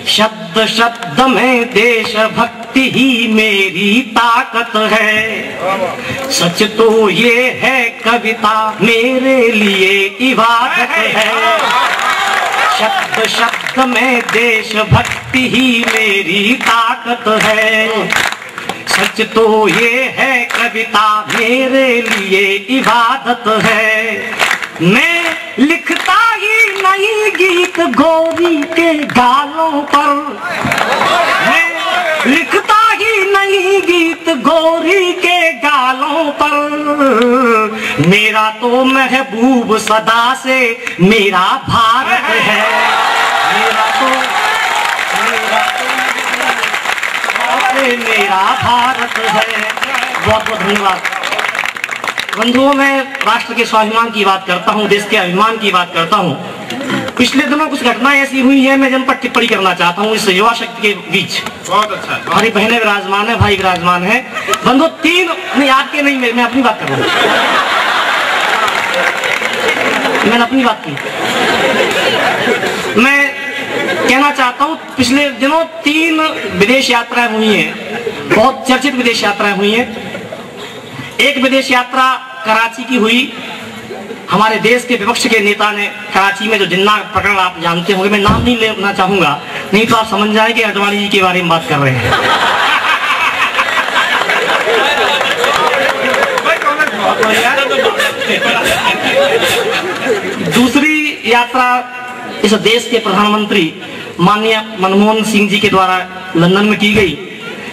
शब्द शब्द में देशभक्ति ही मेरी ताकत है। सच तो ये है कविता मेरे लिए इबादत है। शब्द शब्द में देशभक्ति ही मेरी ताकत है। सच तो ये है कविता मेरे लिए इबादत है। मैं लिखता ही नहीं गीत गोरी के गालों पर, मैं लिखता ही नहीं गीत गोरी के गालों पर। मेरा तो महबूब सदा से मेरा भारत है। मेरा भारत है। बहुत बहुत धन्यवाद बंधुओं। मैं राष्ट्र के स्वाभिमान की बात करता हूँ, देश के अभिमान की बात करता हूँ। पिछले दिनों कुछ घटनाएं ऐसी हुई हैं, मैं जिन पर टिप्पणी करना चाहता हूँ इस युवा शक्ति के बीच। बहुत अच्छा। हमारी बहनें विराजमान है, भाई विराजमान है। बंधु तीन नहीं, आपके नहीं, मैं अपनी बात कर रहा हूँ। मैंने अपनी बात की। मैं कहना चाहता हूँ पिछले दिनों 3 विदेश यात्राएं हुई हैं, बहुत चर्चित विदेश यात्राएं हुई हैं। एक विदेश यात्रा कराची की हुई। हमारे देश के विपक्ष के नेता ने कराची में जो जिन्ना प्रकरण आप जानते होंगे, मैं नाम नहीं लेना चाहूंगा, नहीं तो आप समझ जाएंगे अडवाणी जी के बारे में बात कर रहे हैं। दूसरी यात्रा इस देश के प्रधानमंत्री माननीय मनमोहन सिंह जी के द्वारा लंदन में की गई।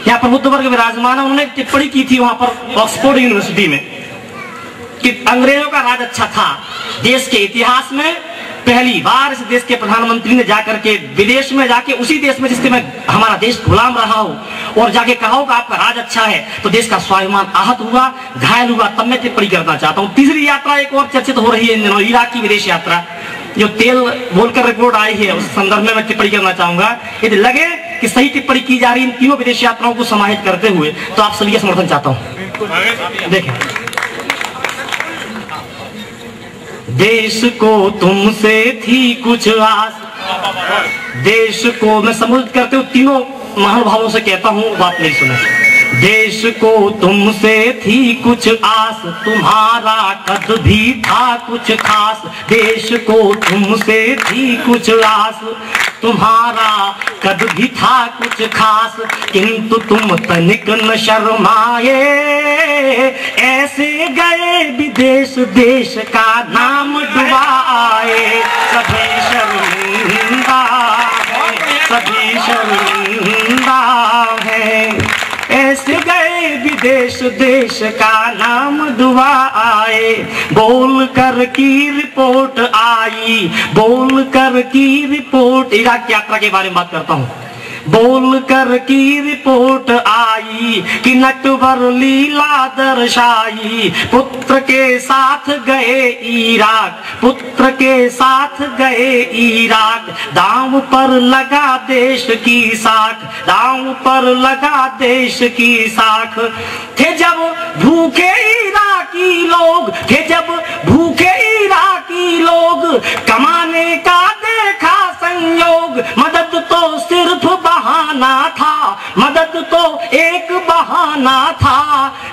यहाँ प्रबुद्ध वर्ग विराजमान है। उन्होंने टिप्पणी की थी वहां पर ऑक्सफोर्ड यूनिवर्सिटी में कि अंग्रेजों का राज अच्छा था। देश के इतिहास में पहली बार इस देश के प्रधानमंत्री ने जाकर के विदेश में जाके, उसी देश में जिसके में हमारा देश गुलाम रहा हो, और जाके कहा हो कि आपका राज अच्छा है, तो देश का स्वाभिमान आहत हुआ, घायल हुआ। तब मैं टिप्पणी करना चाहता हूँ। तीसरी यात्रा एक और चर्चित हो रही है इन दिनों, इराक की विदेश यात्रा, जो तेल बोलकर रिपोर्ट आई है, उस संदर्भ में मैं टिप्पणी करना चाहूंगा। यदि लगे कि सही टिप्पणी की जा रही इन तीनों विदेश यात्राओं को समाहित करते हुए, तो आप सभी का समर्थन चाहता हूं। देखें, देश को तुमसे थी कुछ आस, देश को मैं संबोधित करते हुए तीनों महानुभावों से कहता हूं, बात नहीं सुने। देश को तुमसे थी कुछ आस, तुम्हारा कद भी था कुछ खास। देश को तुमसे थी कुछ आस, तुम्हारा कद भी था कुछ खास। किंतु तुम तनिक न शर्माए, ऐसे गए विदेश, देश का नाम डुबाए। सभी शर्मिंदा है, सभी शर्मिंदा है। ऐसे गए विदेश, देश का नाम डुबा आए। बोल कर की रिपोर्ट आई, बोल कर की रिपोर्ट, इराक यात्रा के बारे में बात करता हूँ। बोल कर की रिपोर्ट आई कि नटवर लीला दर्शाई। पुत्र के साथ गए इराक, पुत्र के साथ गए इराक। दांव पर लगा देश की साख, दांव पर लगा देश की साख। थे जब भूखे इराकी लोग, थे जब भूखे इराकी लोग, कमाने का देखा संयोग। मदद तो सिर्फ बहाना था, मदद तो एक बहाना था।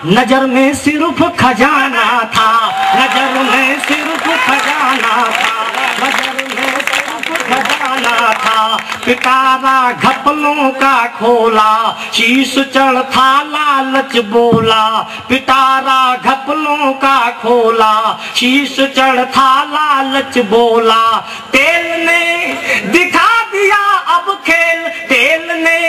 नजर में सिर्फ खजाना था, नजर में सिर्फ खजाना था, नजर में सिर्फ खजाना था। पिटारा घपलों का खोला, शीश चढ़ था लालच बोला। पिटारा घपलों का खोला, शीश चढ़ था लालच बोला। तेल ने दिखा दिया अब खेल, तेल ने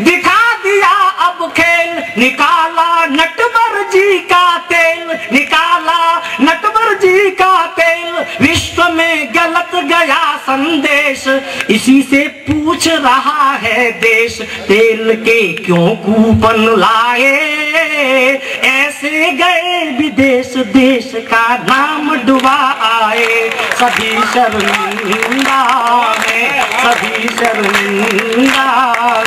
दिखा दिया अब खेल। निकाला नटवर जी का तेल, निकाला नटवर जी का तेल। विश्व में गलत गया संदेश, इसी से पूछ रहा है देश। तेल के क्यों कूपन लाए, ऐसे गए विदेश, देश का नाम डुबा आए। सभी शर्मिंदा है, सभी शर्मिंदा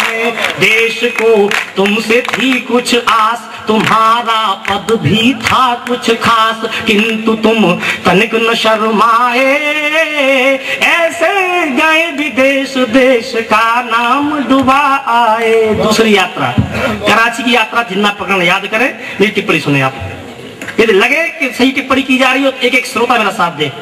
है। देश को तुमसे थी कुछ आस, तुम्हारा पद भी था कुछ खास, किंतु तुम तनिक न शर्माए, ऐसे गए विदेश देश का नाम डुबा आए। दूसरी यात्रा कराची की यात्रा, जिन्ना पकड़ना याद करें, मेरी टिप्पणी सुने आप। यदि लगे कि सही टिप्पणी की जा रही हो, एक एक श्रोता मेरा साथ दे।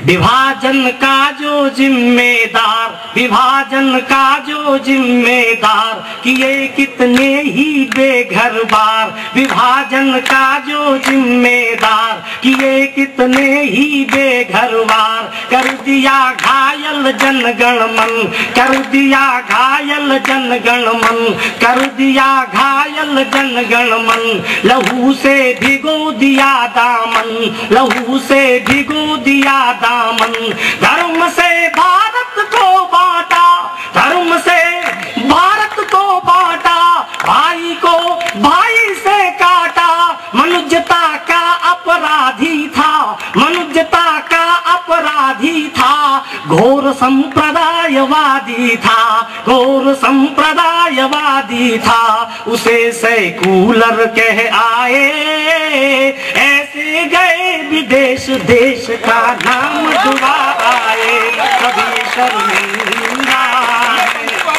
विभाजन का जो जिम्मेदार, विभाजन का जो जिम्मेदार, किए कितने ही बेघर बार, विभाजन का जो जिम्मेदार, किए कितने ही बेघर बार, कर दिया घायल जनगण मन, कर दिया घायल जनगण मन, कर दिया घायल जनगण मन, लहू से भिगो दिया दामन, लहू से भिगो दिया दामन, धर्म से भारत को बांटा, धर्म से भारत को बांटा, भाई को भाई से काटा, मनुष्यता का अपराधी था, मनुष्यता का अपराधी था, घोर संप्रदायवादी था, घोर संप्रदायवादी था, उसे सेकुलर कह आए, ऐसे गए विदेश देश का नाम डुबा आए। सभी शर्मिंदा है,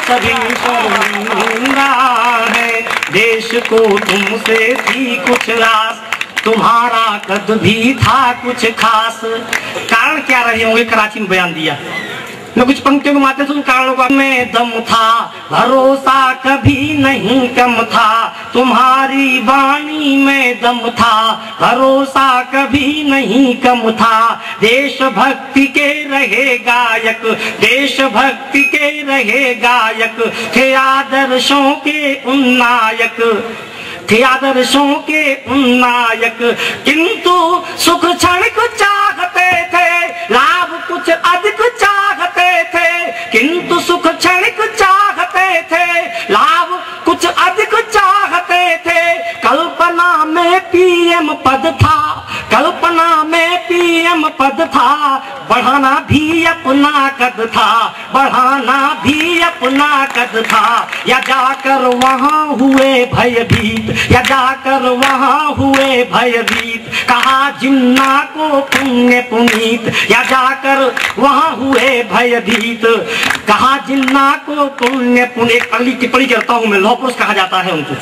सभी शर्मिंदा है, देश को तुमसे थी कुछ आस, तुम्हारा कद भी था कुछ खास। कारण क्या रहे होंगे, कराची में बयान दिया। मैं कुछ पंक्तियों के माध्यम से कारणों का में दम था, भरोसा कभी नहीं कम था, तुम्हारी वाणी में दम था, भरोसा कभी नहीं कम था, देशभक्ति के रहे गायक, देशभक्ति के रहे गायक, थे आदर्शों के उन नायक, थे आदर्शों के उन नायक, किंतु सुख क्षणिक चाहते थे, लाभ कुछ अधिक चाहते थे, किंतु सुख क्षणिक चाहते थे, लाभ कुछ अधिक चाहते थे, कल्पना में पीएम पद था, कल्पना में पीएम पद था, बढ़ाना भी अपना कद था, बढ़ाना भी अपना कद था, या जाकर वहां हुए भयभीत, या जाकर वहां हुए भयभीत, कहा जिन्ना को पुण्य पुनीत, या जाकर वहां हुए भयभीत, कहा जिन्ना को पुण्य पुनीत। अगली टिप्पणी करता हूं मैं, लौह पुरुष कहा जाता है उनको।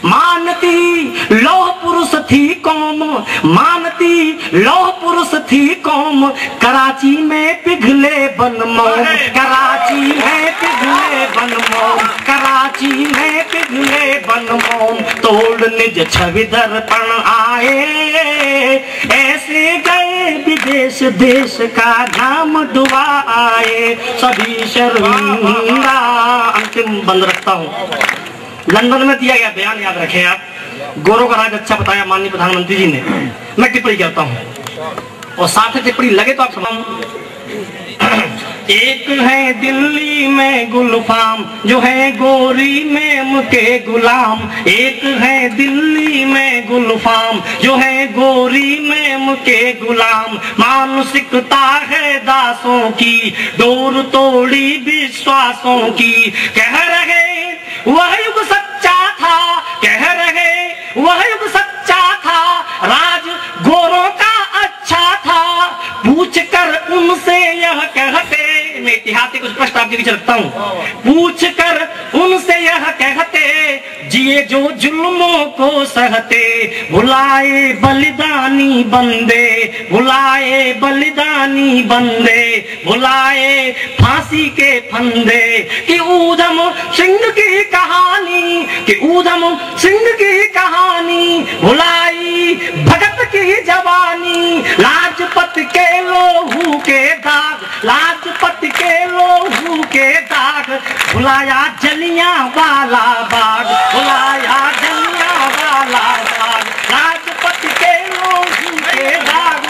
मानती लौह पुरुष थी कौम, मानती लौह पुरुष थी कौम, कराची में पिघले बनमोम, कराची में पिघले बनमोम, कराची में पिघले बनमोम, तोड़ निज छवि दर्पण आए, ऐसे गए विदेश देश का नाम डुबा आए। सभी शर्मिंदा। अंतिम बंद रखता हूँ। लंदन में दिया गया बयान याद रखें आप, गोरों का राज अच्छा बताया माननीय प्रधानमंत्री जी ने। मैं टिप्पणी करता हूँ और साथ ही टिप्पणी लगे तो आप समझ। एक है दिल्ली में गुलफाम, जो है गोरी में के गुलाम, एक है दिल्ली में गुलफाम, जो है गोरी में के गुलाम, मानसिकता है दासों की, डोर तोड़ी विश्वासों की, कह रहे वह युग सच्चा था, कह रहे वह युग सच्चा था, राज गोरों का अच्छा था, पूछ कर उनसे यह कहते, मैं इतिहास के कुछ प्रश्न आपके बीच रखता हूँ, पूछ कर उनसे यह कहते, जिए जो जुल्मों को सहते, भुलाए बलिदानी बंदे, भुलाए बलिदानी बंदे, भुलाए फांसी के फंदे, कि ऊधम सिंह की कहानी, कि ऊधम सिंह की कहानी, भुलाई भगत की जवानी, लाजपत के लोहू के दाग, लाजपत के लोहू के दाग, भुलाया जलियांवाला बाग, भुलाया जलियांवाला बाग, लाजपत के लोहू के दाग,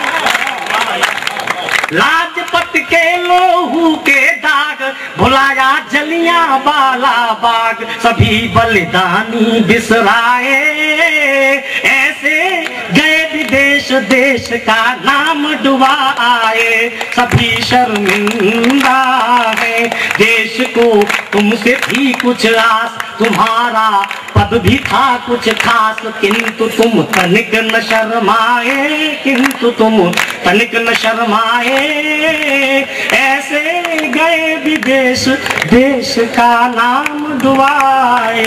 लाजपत के लोहू के दाग, भुलाया जलियांवाला बाग, सभी बलिदानी बिसराए, ऐसे गए विदेश देश का नाम डुबा आए। सभी शर्मिंदा है, देश को तुमसे थी कुछ आस, तुम्हारा पद भी था कुछ खास, किंतु तुम तनिक न शर्माए, किंतु तुम तनिक न शर्माए। ऐसे गए विदेश, देश का नाम दुआए।